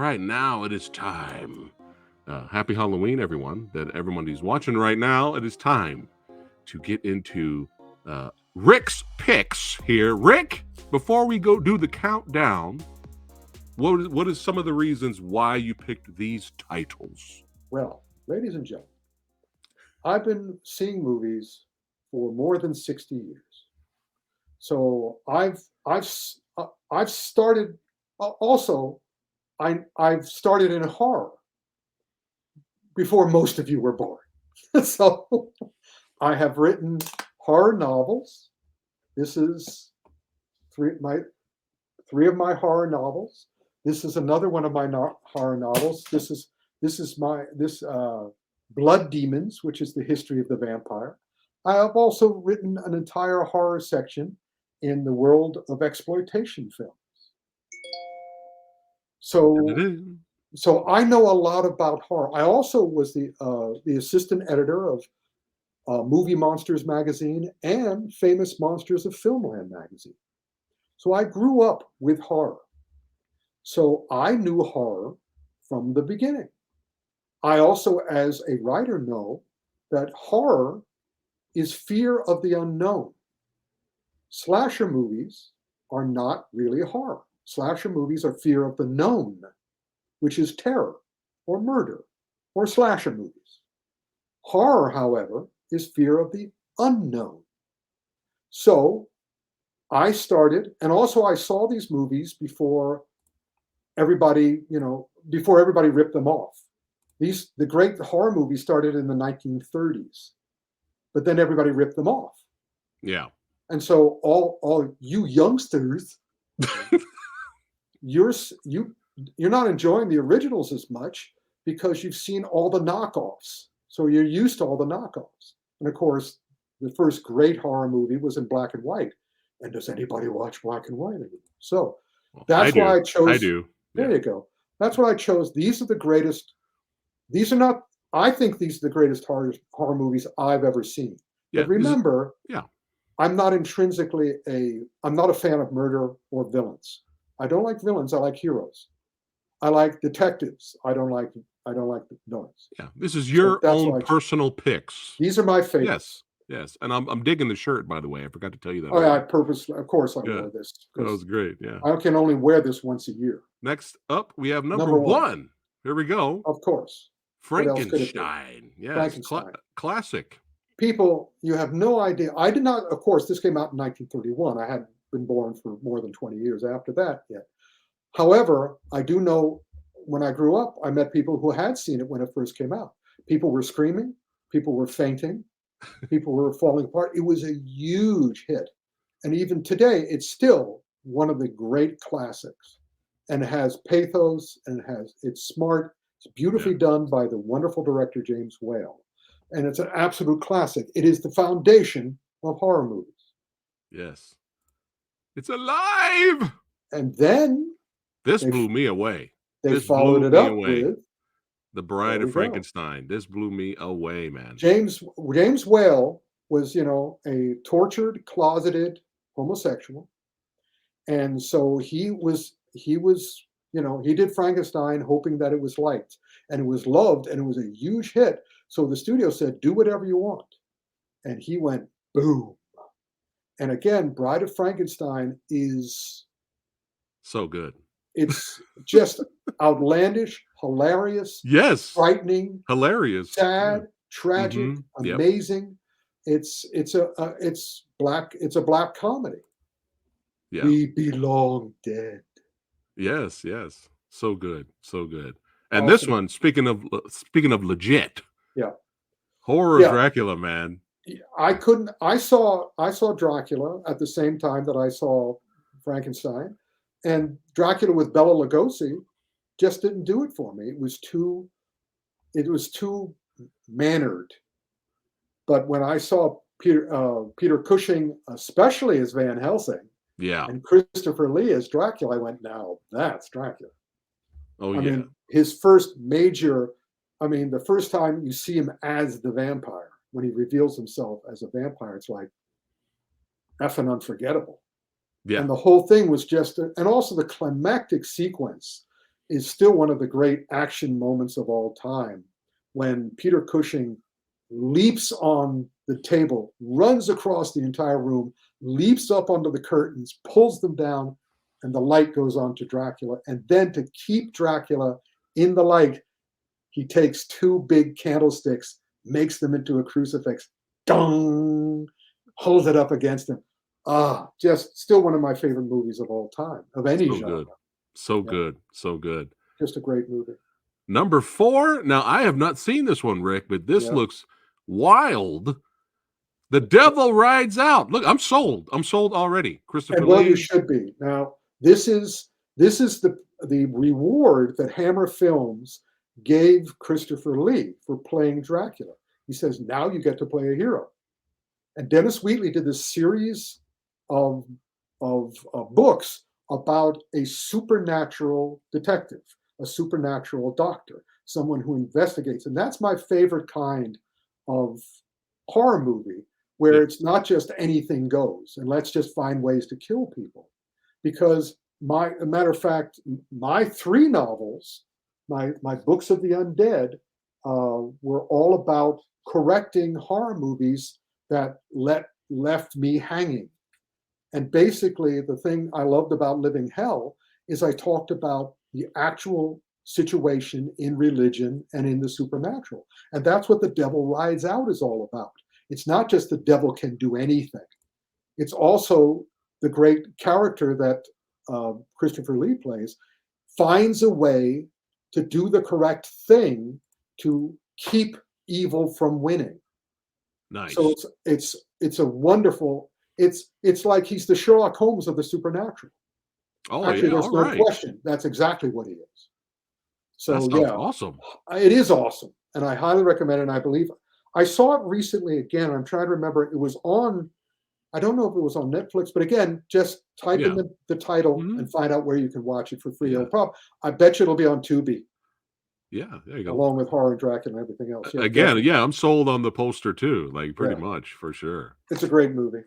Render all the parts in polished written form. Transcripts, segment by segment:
right, now it is time. Happy Halloween, everyone. That everyone who's watching right now, it is time to get into Ric's picks here. Ric, before we go do the countdown, what is some of the reasons why you picked these titles? Well, ladies and gentlemen, I've been seeing movies for more than 60 years. So I've started also I've started in horror before most of you were born. So I have written horror novels. This is three of my horror novels. This is another one of my horror novels. This is my Blood Demons, which is the history of the vampire. I have also written an entire horror section in the world of exploitation films. So I know a lot about horror. I also was the assistant editor of Movie Monsters magazine and Famous Monsters of Filmland magazine. So I grew up with horror. So I knew horror from the beginning. I also, as a writer, know that horror is fear of the unknown. Slasher movies are not really horror. Slasher movies are fear of the known, which is terror or murder or slasher movies. Horror, however, is fear of the unknown. So I started, and also I saw these movies before everybody ripped them off. The great horror movies started in the 1930s, but then everybody ripped them off. Yeah. And so all you youngsters, you're not enjoying the originals as much because you've seen all the knockoffs. So you're used to all the knockoffs. And of course, the first great horror movie was in black and white. And does anybody watch black and white anymore? So that's why I chose. I do. There you go. That's what I chose. These are the greatest. These are not. I think these are the greatest horror movies I've ever seen. Yeah, but remember, yeah, I'm not a fan of murder or villains. I don't like villains. I like heroes. I like detectives. I don't like villains. Yeah, this is your own personal picks. These are my favorites. Yes, and I'm digging the shirt, by the way. I forgot to tell you that. Oh yeah, of course I wore this. That was great. Yeah, I can only wear this once a year. Next up, we have number one. Here we go. Of course, Frankenstein. Yes, Frankenstein. Classic. People, you have no idea. I did not. Of course, this came out in 1931. I hadn't been born for more than 20 years after that yet. However, I do know when I grew up, I met people who had seen it when it first came out. People were screaming. People were fainting. People were falling apart. It was a huge hit. And even today, it's still one of the great classics. And it has pathos and it's smart. It's beautifully done by the wonderful director, James Whale. And it's an absolute classic. It is the foundation of horror movies. Yes. It's alive! And then this blew me away. They followed it up with The Bride of Frankenstein. This blew me away, man. James Whale was, a tortured, closeted homosexual. And so he did Frankenstein hoping that it was liked. And it was loved and it was a huge hit. So the studio said, do whatever you want. And he went, boom. And again, Bride of Frankenstein is so good. It's just outlandish, hilarious, frightening, hilarious, sad, tragic, amazing. It's a black comedy. Yeah. We belong dead. Yes, so good. And this one, speaking of legit, horror of Dracula, man. I saw Dracula at the same time that I saw Frankenstein. And Dracula with Bela Lugosi just didn't do it for me. It was too mannered. But when I saw Peter Cushing, especially as Van Helsing, and Christopher Lee as Dracula, I went, now that's Dracula. Oh, I mean, his first the first time you see him as the vampire, when he reveals himself as a vampire, it's like effing unforgettable. Yeah. And the whole thing was and also the climactic sequence is still one of the great action moments of all time when Peter Cushing leaps on the table, runs across the entire room, leaps up onto the curtains, pulls them down, and the light goes on to Dracula. And then to keep Dracula in the light, he takes two big candlesticks, makes them into a crucifix, dong, holds it up against him. Just still one of my favorite movies of all time, of any So genre. good. So good. So good. Just a great movie. Number 4. Now, I have not seen this one, Rick, but this looks wild. The Devil Rides Out. Look, I'm sold. I'm sold already. Christopher And well, Lee. you should be. Now, this is the reward that Hammer Films gave Christopher Lee for playing Dracula. He says, now you get to play a hero. And Dennis Wheatley did this series of books about a supernatural detective, a supernatural doctor, someone who investigates. And that's my favorite kind of horror movie, where it's not just anything goes and let's just find ways to kill people. Because a matter of fact, my 3 novels, my books of the undead, were all about correcting horror movies that left me hanging. And basically, the thing I loved about Living Hell is I talked about the actual situation in religion and in the supernatural. And that's what The Devil Rides Out is all about. It's not just the devil can do anything. It's also the great character that Christopher Lee plays finds a way to do the correct thing to keep evil from winning. Nice. So it's a wonderful. It's like he's the Sherlock Holmes of the supernatural. Oh, actually, yeah, there's all no right. question. That's exactly what he is. So That sounds awesome. it is awesome, and I highly recommend it. And I believe I saw it recently again. I'm trying to remember. It was on. I don't know if it was on Netflix, but again, just type in the title and find out where you can watch it for free. I bet you it'll be on Tubi. Yeah, there you go. Along with Horror and Dracula and everything else. Yeah, again, I'm sold on the poster too, like pretty much for sure. It's a great movie.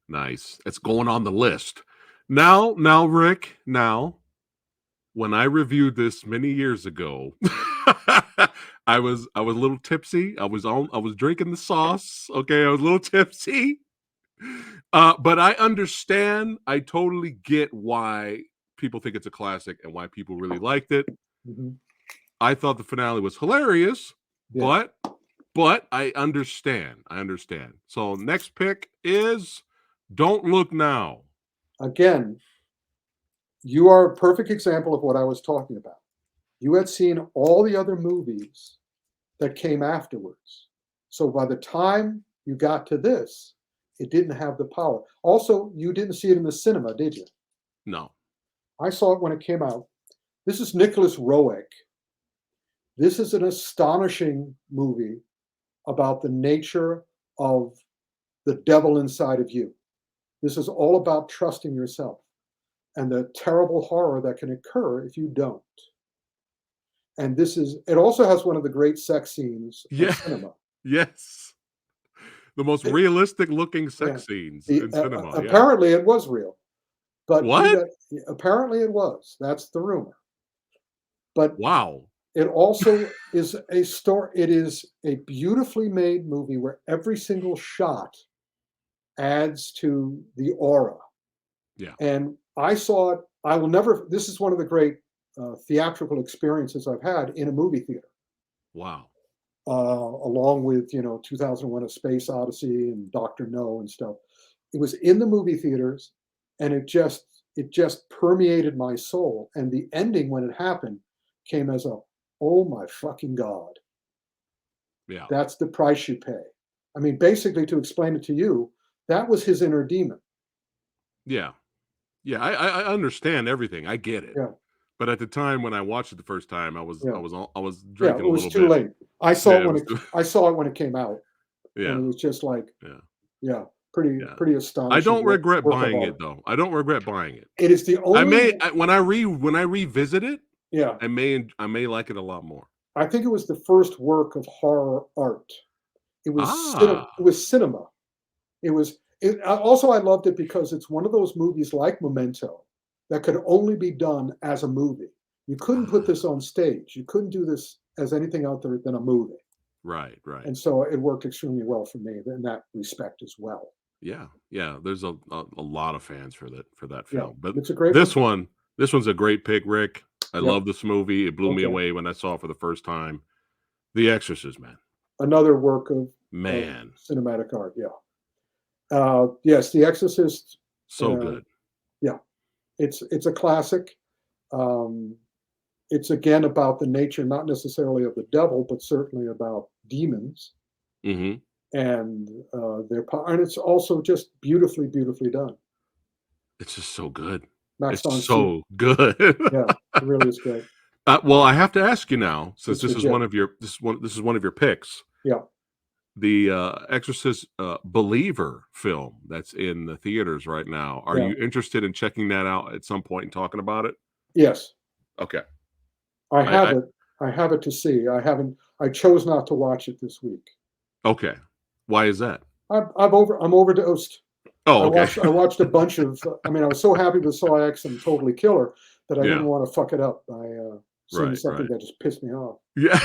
Nice. It's going on the list. Now, Rick, when I reviewed this many years ago, I was a little tipsy. I was drinking the sauce. Okay, I was a little tipsy. But I understand. I totally get why people think it's a classic and why people really liked it. Mm-hmm. I thought the finale was hilarious, but I understand. So next pick is Don't Look Now. Again, you are a perfect example of what I was talking about. You had seen all the other movies that came afterwards. So by the time you got to this, it didn't have the power. Also, you didn't see it in the cinema, did you? No. I saw it when it came out. This is Nicholas Roeg. This is an astonishing movie about the nature of the devil inside of you. This is all about trusting yourself and the terrible horror that can occur if you don't. And it also has one of the great sex scenes of cinema. Yes. The most realistic looking sex scenes in cinema. Apparently it was real. But what? Apparently it was. That's the rumor. But wow. It also is a story. It is a beautifully made movie where every single shot adds to the aura. Yeah. And I saw it. I will never. This is one of the great theatrical experiences I've had in a movie theater. Wow. Along with 2001: A Space Odyssey and Dr. No and stuff. It was in the movie theaters, and it just permeated my soul. And the ending, when it happened, came as a, oh my fucking God. Yeah. That's the price you pay. I mean, basically, to explain it to you, that was his inner demon. Yeah. Yeah, I understand everything. I get it. Yeah. But at the time when I watched it the first time, I was drinking a little bit. Yeah, it was too late. I saw it when it came out. Yeah. And it was just like, pretty astonishing. I don't regret buying it though. I don't regret buying it. It is the only. When I revisit it, yeah, I may like it a lot more. I think it was the first work of horror art. It was it was cinema. Also, I loved it because it's one of those movies like Memento that could only be done as a movie. You couldn't put this on stage. You couldn't do this as anything other than a movie. Right, right. And so it worked extremely well for me in that respect as well. Yeah, yeah. There's a lot of fans for that Yeah, film, but it's a great this one's a great pick, Rick. I Yep. love this movie. It blew me Okay. away when I saw it for the first time. The Exorcist, man. Another work of Man, cinematic art. Yeah. Yes, The Exorcist. so good. Yeah, it's a classic. It's again about the nature, not necessarily of the devil, but certainly about demons Hmm. and their power. And it's also just beautifully, beautifully done. It's just so good. Max von It's Sydow. so good. Yeah, it really is great. Well, I have to ask you now, since It's this is legit. one of your this is one of your picks. Yeah. The Exorcist Believer film that's in the theaters right now. Are Yeah. you interested in checking that out at some point and talking about it? Yes. Okay. I have it. I have it to see. I haven't. I chose not to watch it this week. Okay. Why is that? I'm overdosed. Oh, okay. I watched a bunch of. I mean, I was so happy with Saw X and Totally Killer that I didn't want to fuck it up by seeing something that just pissed me off. Yeah.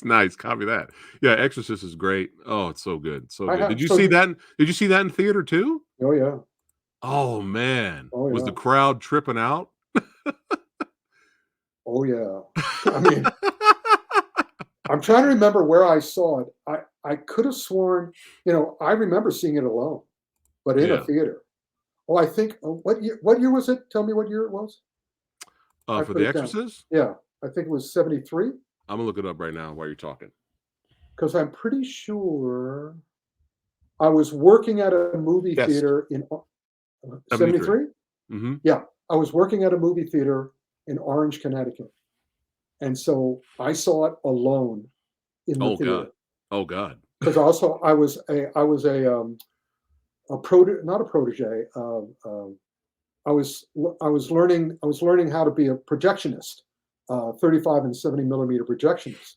Nice. Copy that. Yeah, Exorcist is great. Oh, it's so good. So good. Did you see that? Did you see that in theater too? Oh yeah. Oh man. Oh, Was yeah. the crowd tripping out? Oh yeah. I mean, I'm trying to remember where I saw it. I could have sworn, I remember seeing it alone, but in a theater. Oh, I think what year was it? Tell me what year it was. For The Exorcist? Yeah, I think it was 73. I'm gonna look it up right now while you're talking. Because I'm pretty sure I was working at a movie theater in 73. Mm-hmm. Yeah, I was working at a movie theater in Orange, Connecticut, and so I saw it alone in the theater. Oh God. Because also I was not a protege. I was learning how to be a projectionist, 35 and 70 millimeter projectionist.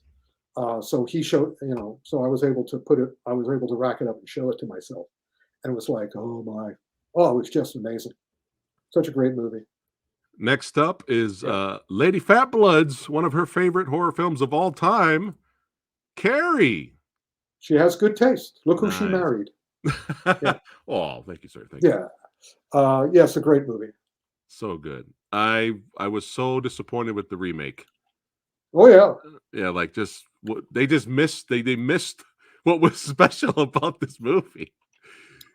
So he showed, so I was able to rack it up and show it to myself, and it was like, it was just amazing. Such a great movie. Next up is Lady Fat Blood's one of her favorite horror films of all time, Carrie. She has good taste. Look who she married. Yeah. Oh, thank you, sir. Thank you. Yes, a great movie. So good. I was so disappointed with the remake. Oh yeah. Yeah, like they missed what was special about this movie.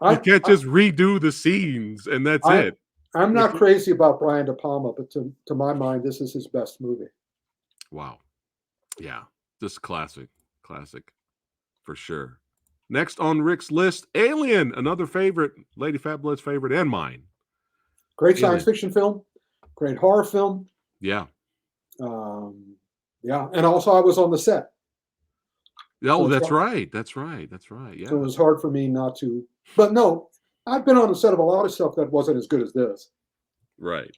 You can't just redo the scenes and that's it. I'm not crazy about Brian De Palma, but to my mind, this is his best movie. Wow. Yeah, just classic for sure. Next on Rick's list, Alien, another favorite, Lady Fat Blood's favorite and mine. Great science fiction film, great horror film. Yeah. Yeah, and also I was on the set. Oh, so that's right. Yeah. So it was hard for me not to. But no, I've been on the set of a lot of stuff that wasn't as good as this. Right.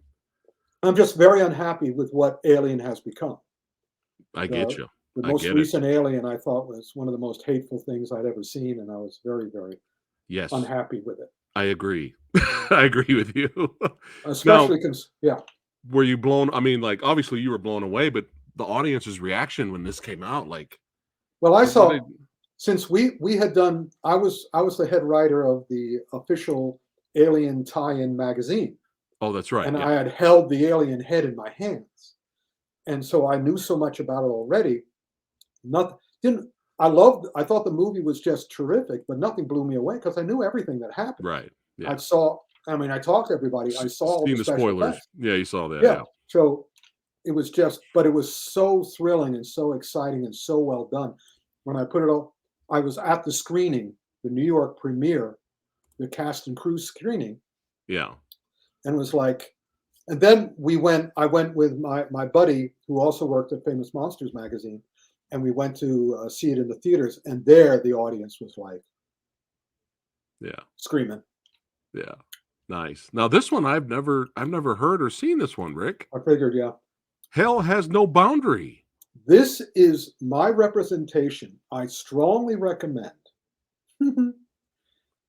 I'm just very unhappy with what Alien has become. I get you. The most recent Alien, I thought, was one of the most hateful things I'd ever seen, and I was very, very unhappy with it. I agree. I agree with you. Especially because, were you blown? I mean, like, obviously you were blown away, but the audience's reaction when this came out, like, well, I saw since we had done. I was the head writer of the official Alien tie-in magazine. Oh, that's right. And I had held the alien head in my hands, and so I knew so much about it already. I thought the movie was just terrific, but nothing blew me away because I knew everything that happened. Right. Yeah. I talked to everybody. I saw all the spoilers. Effects. Yeah, you saw that. Yeah. So it was but it was so thrilling and so exciting and so well done. When I put it all, I was at the screening, the New York premiere, the cast and crew screening. Yeah. And it was like, and then I went with my buddy who also worked at Famous Monsters magazine, and we went to see it in the theaters, and there the audience was like, screaming. Yeah. Nice. Now this one I've never heard or seen this one, Rick. I figured, yeah. Hell Has No Boundary. This is my representation. I strongly recommend.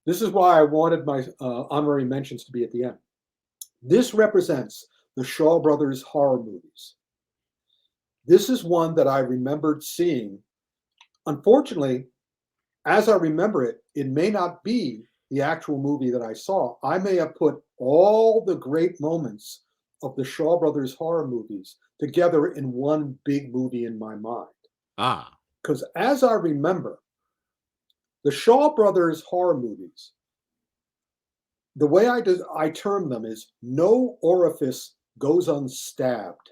This is why I wanted my honorary mentions to be at the end. This represents the Shaw Brothers horror movies. This is one that I remembered seeing. Unfortunately, as I remember it, it may not be the actual movie that I saw. I may have put all the great moments of the Shaw Brothers horror movies together in one big movie in my mind. Ah. Because as I remember, the Shaw Brothers horror movies, the way I term them is no orifice goes unstabbed.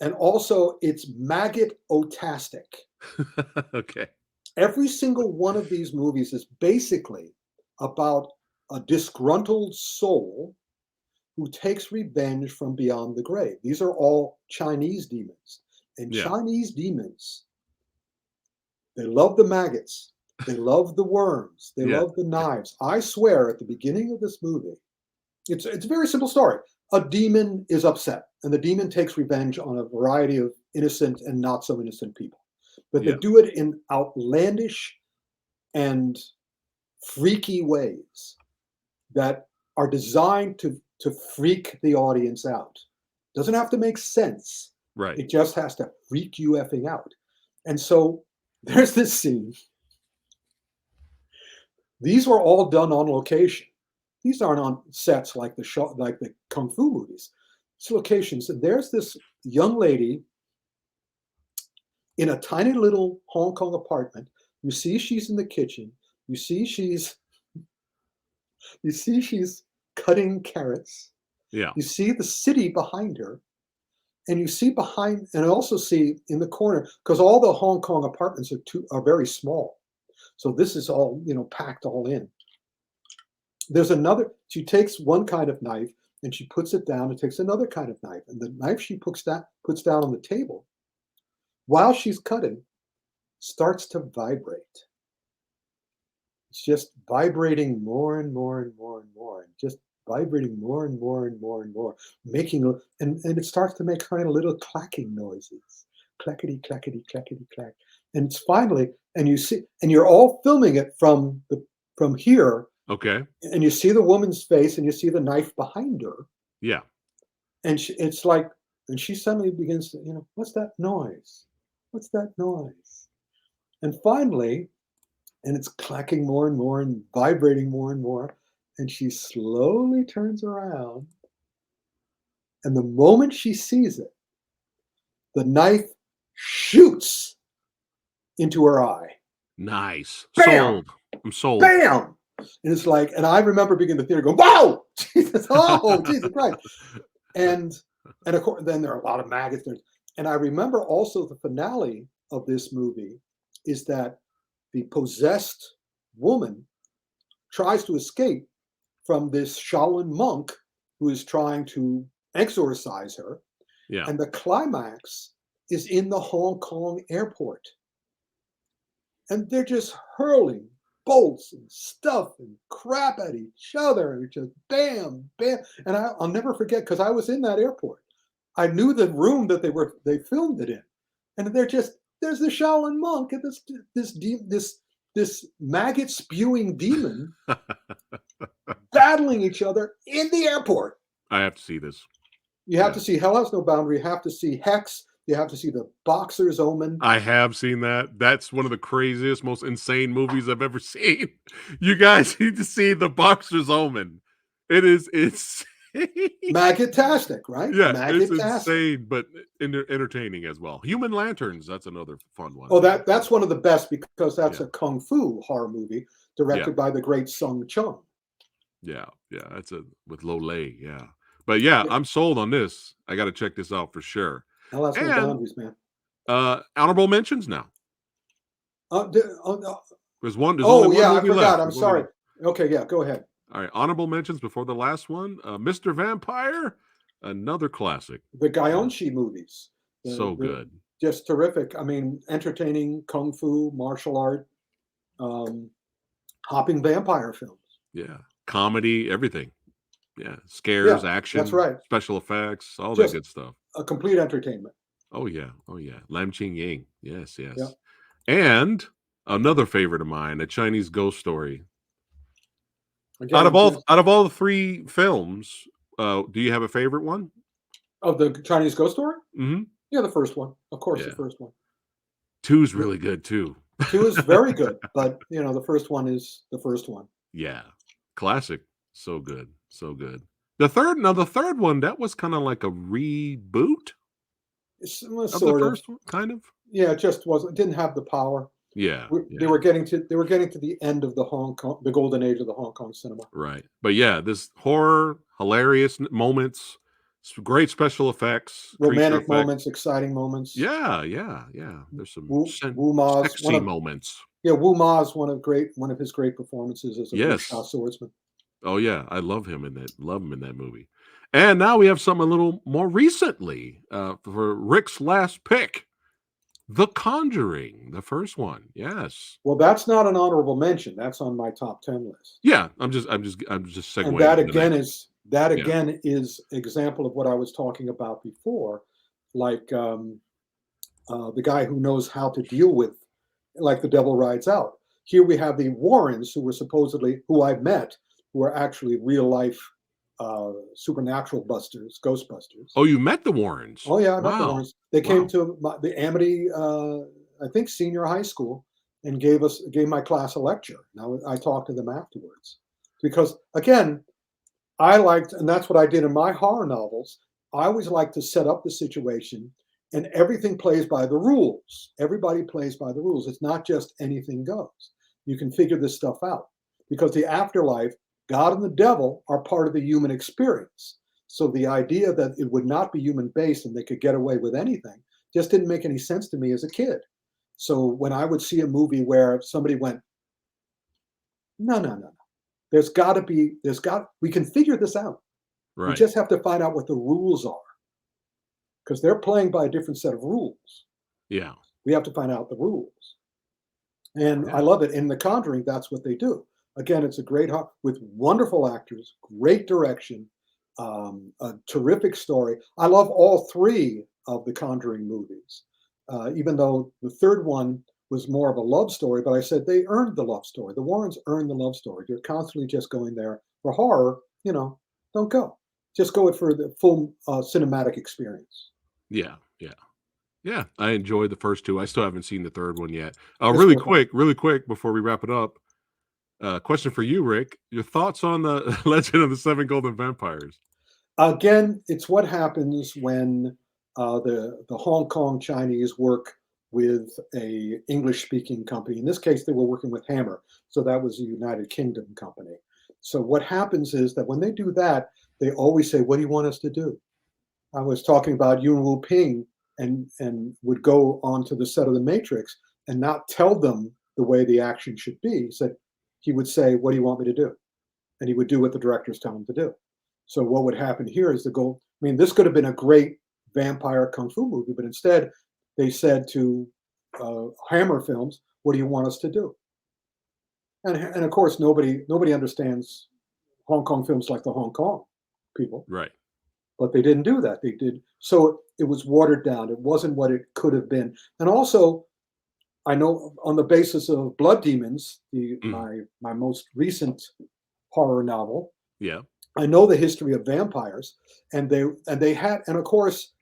And also, it's maggot-otastic. Okay. Every single one of these movies is basically about a disgruntled soul who takes revenge from beyond the grave. These are all Chinese demons. And Chinese demons, they love the maggots. They love the worms. They love the knives. I swear at the beginning of this movie, it's a very simple story. A demon is upset, and the demon takes revenge on a variety of innocent and not so innocent people. But they do it in outlandish and freaky ways that are designed to freak the audience out. Doesn't have to make sense. Right. It just has to freak you effing out. And so there's this scene. These were all done on location. These aren't on sets like the kung fu movies. It's locations. And there's this young lady in a tiny little Hong Kong apartment. You see she's in the kitchen. You see she's cutting carrots. Yeah. You see the city behind her. And you see behind, and also see in the corner, because all the Hong Kong apartments are very small. So this is all, packed all in. There's another, she takes one kind of knife and she puts it down and takes another kind of knife. And the knife she puts down on the table while she's cutting starts to vibrate. It's just vibrating more and more and more and more, and just vibrating more and more and more and more, making, and it starts to make kind of little clacking noises. Clackety, clackety, clackety, clack. And it's finally, and you see, and you're all filming it from here. Okay. And you see the woman's face and you see the knife behind her. Yeah. And it's like, and she suddenly begins to, what's that noise? What's that noise? And finally, and it's clacking more and more and vibrating more and more. And she slowly turns around. And the moment she sees it, the knife shoots into her eye. Nice. Bam! Sold. I'm sold. Bam! And it's like, and I remember being in the theater going, "Wow, Jesus! Oh, Jesus Christ!" And of course, then there are a lot of maggots there. And I remember also the finale of this movie is that the possessed woman tries to escape from this Shaolin monk who is trying to exorcise her. Yeah. And the climax is in the Hong Kong airport. And they're just hurling bolts and stuff and crap at each other, and just bam, bam. And I'll never forget, because I was in that airport. I knew the room that they filmed it in, and there's the Shaolin monk and this maggot spewing demon battling each other in the airport. I have to see this. You have to see Hell Has No Boundary. You have to see Hex. You have to see The Boxer's Omen. I have seen that. That's one of the craziest, most insane movies I've ever seen. You guys need to see The Boxer's Omen. It is insane. Maggotastic, right? Yeah, it's insane, but entertaining as well. Human Lanterns, that's another fun one. Oh, that's one of the best, because that's a kung fu horror movie directed by the great Sung Chung. Yeah, that's with Lo Lei, yeah. But yeah, I'm sold on this. I got to check this out for sure. Hell Has No Boundaries, man. Honorable mentions now. There's one. There's only one movie I forgot. left. I'm sorry. Okay, yeah, go ahead. All right, honorable mentions before the last one. Mr. Vampire, another classic. The Gaionshi movies. So good. Just terrific. I mean, entertaining kung fu, martial art, hopping vampire films. Yeah, comedy, everything. Yeah, scares, action. That's right. Special effects, all that good stuff. A complete entertainment. Oh yeah. Lam Ching Ying. Yes. Yeah. And another favorite of mine, A Chinese Ghost Story. Again, out of all the three films, Do you have a favorite one? Of the Chinese ghost story? Mm-hmm. Yeah, the first one. Of course, the Yeah. first one. 2's really good too. 2 is very good, but, the first one is the first one. Yeah. Classic. So good. So good. The third one, that was kind of like a reboot Well, of the sort of. first one, kind of. Yeah, it just wasn't didn't have the power. Yeah. They Yeah. were getting to the end of the golden age of the Hong Kong cinema. Right. But yeah, this horror, hilarious moments, great special effects, creature Romantic effects. moments, exciting moments. Yeah. Yeah. Yeah. There's some Wu Ma's sexy moments. Wu Ma's one of his great performances as a wuxia Yes. swordsman. Oh yeah, I love him in that. Love him in that movie. And now we have something a little more recently for Rick's last pick, The Conjuring, the first one. Yes. Well, that's not an honorable mention. That's on my top 10 list. Yeah. I'm just segueing. And that to the again next. is example of what I was talking about before, like the guy who knows how to deal with, like The Devil Rides Out. Here we have the Warrens, who I met, who are actually real life supernatural busters, ghostbusters. Oh, you met the Warrens? Oh yeah, I met the Wow. Warrens. They came to the Amity, I think, senior high school, and gave my class a lecture. Now I talked to them afterwards because, again, and that's what I did in my horror novels. I always like to set up the situation, and everything plays by the rules. Everybody plays by the rules. It's not just anything goes. You can figure this stuff out because the afterlife, God and the devil are part of the human experience. So the idea that it would not be human based and they could get away with anything just didn't make any sense to me as a kid. So when I would see a movie where somebody went, no. We can figure this out. Right. We just have to find out what the rules are because they're playing by a different set of rules. Yeah. We have to find out the rules. And I love it. In The Conjuring, that's what they do. Again, it's a great, with wonderful actors, great direction, a terrific story. I love all 3 of the Conjuring movies, even though the third one was more of a love story, but I said they earned the love story. The Warrens earned the love story. They're constantly just going there for horror. Don't go. Just go it for the full cinematic experience. Yeah. Yeah. Yeah. I enjoyed the first 2. I still haven't seen the third one yet. Really quick before we wrap it up. Question for you, Rick. Your thoughts on the Legend of the 7 Golden Vampires? Again, it's what happens when the Hong Kong Chinese work with a English-speaking company. In this case, they were working with Hammer, so that was a United Kingdom company. So what happens is that when they do that, they always say, "What do you want us to do?" I was talking about Yuen Wu Ping and would go onto the set of The Matrix and not tell them the way the action should be. He would say, "What do you want me to do?" And he would do what the directors tell him to do. So what would happen here is this could have been a great vampire kung fu movie, but instead they said to Hammer Films, "What do you want us to do?" And of course, nobody understands Hong Kong films like the Hong Kong people, Right. but they didn't do that. They did so it was watered down. It wasn't what it could have been. And also, I know on the basis of Blood Demons, my most recent horror novel. Yeah. I know the history of vampires, and they had, and of course,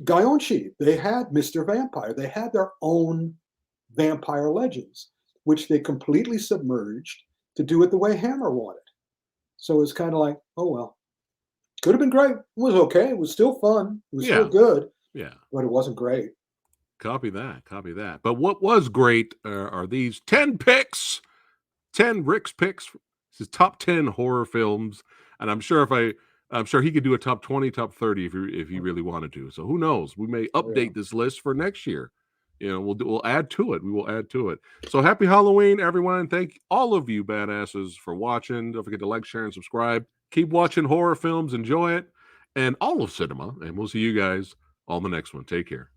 Guyonshi, they had Mr. Vampire. They had their own vampire legends, which they completely submerged to do it the way Hammer wanted. So it's kind of like, oh well, could have been great. It was okay. It was still fun. It was still good. Yeah. But it wasn't great. Copy that. But what was great are these 10 picks, 10 Rick's picks, his top 10 horror films. And I'm sure he could do a top 20, top 30 if he really wanted to. So who knows? We may update this list for next year. We'll add to it. We will add to it. So happy Halloween, everyone. Thank all of you badasses for watching. Don't forget to like, share, and subscribe. Keep watching horror films. Enjoy it. And all of cinema. And we'll see you guys on the next one. Take care.